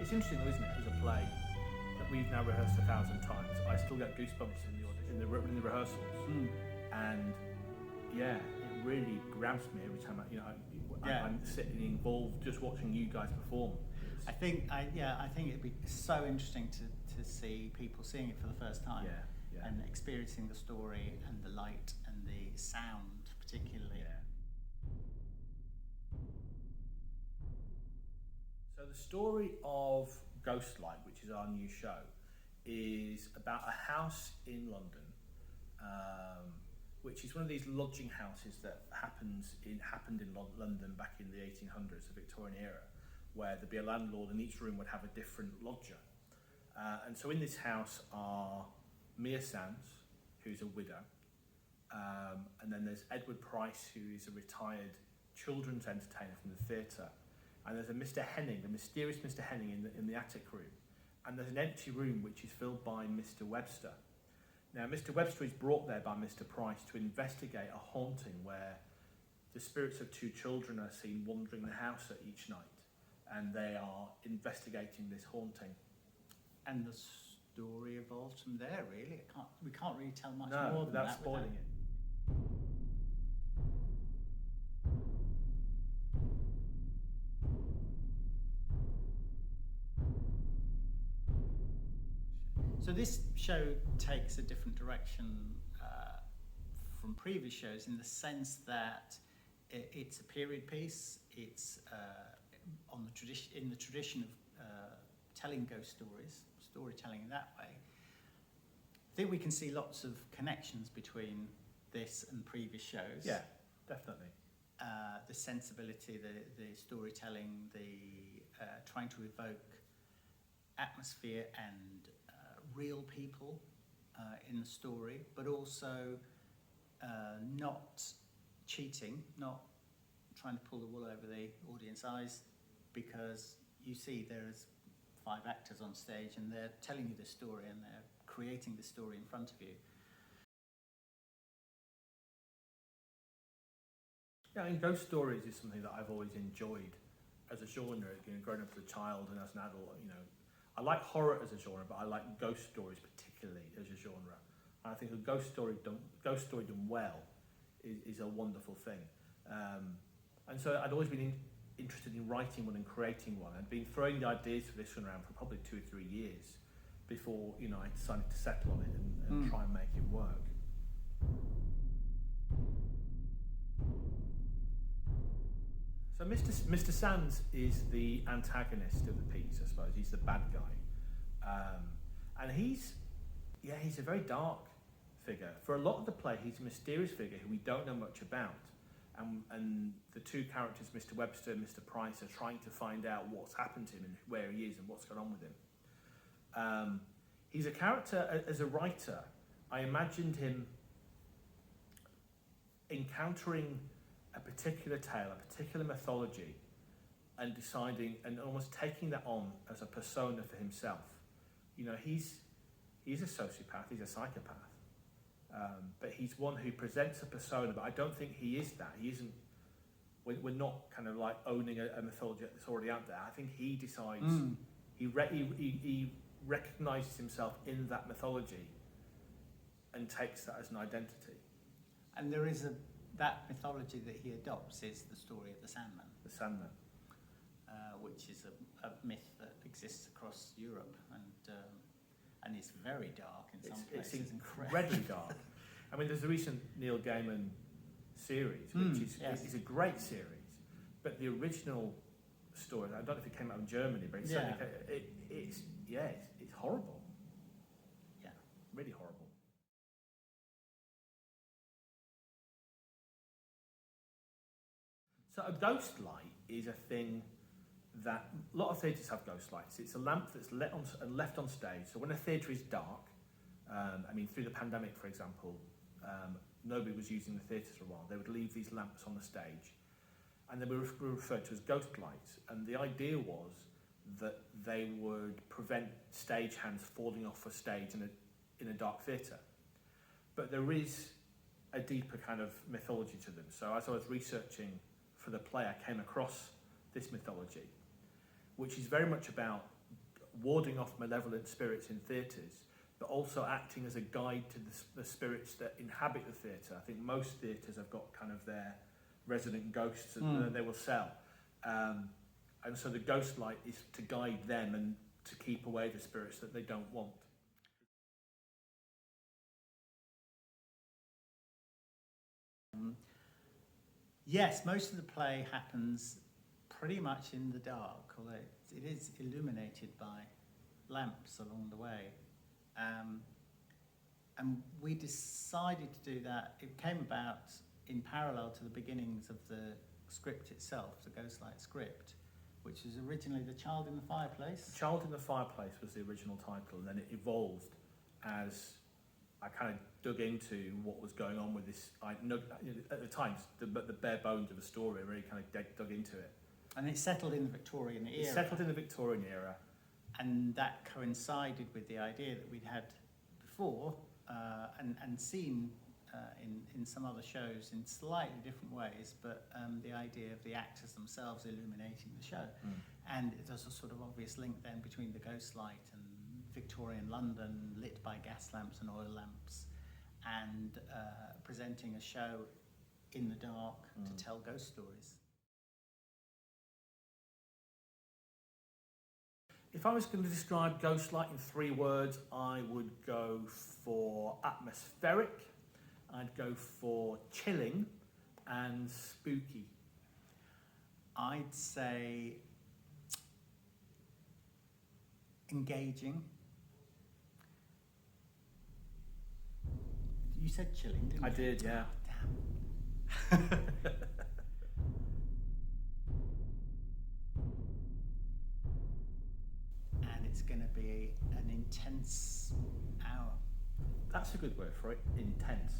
It's interesting though, isn't it, as a play that we've now rehearsed 1,000 times, I still get goosebumps in the rehearsals. And yeah, it really grabs me every time I'm sitting involved just watching you guys perform. I think it'd be so interesting to see people seeing it for the first time and experiencing the story and the light and the sound particularly. Yeah. So the story of Ghostlight, which is our new show, is about a house in London, which is one of these lodging houses that happened in London back in the 1800s, the Victorian era, where there'd be a landlord and each room would have a different lodger. And so in this house are Mia Sands, who's a widow, and then there's Edward Price, who is a retired children's entertainer from the theatre, and there's a Mr. Henning, the mysterious Mr. Henning in the attic room, and there's an empty room which is filled by Mr. Webster. Now, Mr. Webster is brought there by Mr. Price to investigate a haunting where the spirits of two children are seen wandering the house at each night, and they are investigating this haunting. And the story evolves from there, really. We can't really tell much more than without that. Spoiling it. So this show takes a different direction from previous shows in the sense that it's a period piece. It's in the tradition of telling ghost stories, storytelling in that way. I think we can see lots of connections between this and previous shows. Yeah, definitely. The sensibility, the storytelling, the trying to evoke atmosphere and real people in the story, but also not cheating, not trying to pull the wool over the audience eyes, because you see there's 5 actors on stage and they're telling you the story and they're creating the story in front of you. Yeah, I mean, ghost stories is something that I've always enjoyed as a genre, growing up as a child and as an adult. I like horror as a genre, but I like ghost stories particularly as a genre. And I think a ghost story done well is a wonderful thing. And so I'd always been interested in writing one and creating one. I'd been throwing the ideas for this one around for probably 2 or 3 years before I decided to settle on it and try and make it work. So Mr. Sands is the antagonist of the piece, I suppose. He's the bad guy. And he's a very dark figure. For a lot of the play, he's a mysterious figure who we don't know much about. And the two characters, Mr. Webster and Mr. Price, are trying to find out what's happened to him and where he is and what's going on with him. He's a character, as a writer, I imagined him encountering a particular tale, a particular mythology, and deciding and almost taking that on as a persona for himself. He's a sociopath, he's a psychopath, but he's one who presents a persona, but I don't think he is that. He isn't. We're not kind of like owning a mythology that's already out there. I think he decides, he recognises himself in that mythology and takes that as an identity. And there is that mythology that he adopts is the story of the Sandman. The Sandman. Which is a myth that exists across Europe and is very dark in some places. It's incredibly dark. I mean, there's a recent Neil Gaiman series, which is a great series, but the original story, I don't know if it came out of Germany, but it's horrible. Yeah, really horrible. So a ghost light is a thing that a lot of theatres have ghost lights. It's a lamp that's left on stage. So when a theatre is dark, through the pandemic, for example, nobody was using the theatres for a while. They would leave these lamps on the stage, and they were referred to as ghost lights. And the idea was that they would prevent stagehands falling off a stage in a dark theatre. But there is a deeper kind of mythology to them. So as I was researching for the play, I came across this mythology, which is very much about warding off malevolent spirits in theatres, but also acting as a guide to the spirits that inhabit the theatre. I think most theatres have got kind of their resident ghosts that they will sell. And so the ghost light is to guide them and to keep away the spirits that they don't want. Yes, most of the play happens pretty much in the dark, although it is illuminated by lamps along the way. And we decided to do that. It came about in parallel to the beginnings of the script itself, the Ghostlight script, which was originally The Child in the Fireplace. The Child in the Fireplace was the original title, and then it evolved as I kind of dug into what was going on with this. At the time, the bare bones of the story, really kind of dug into it. And it settled in the Victorian era. It settled in the Victorian era. And that coincided with the idea that we'd had before and seen in some other shows in slightly different ways, but the idea of the actors themselves illuminating the show. And there's a sort of obvious link then between the ghost light and Victorian London lit by gas lamps and oil lamps, and presenting a show in the dark to tell ghost stories. If I was going to describe Ghostlight in 3 words, I would go for atmospheric, I'd go for chilling, and spooky. I'd say engaging. You said chilling, didn't you? I did, yeah. Oh, damn. And it's going to be an intense hour. That's a good word for it, intense.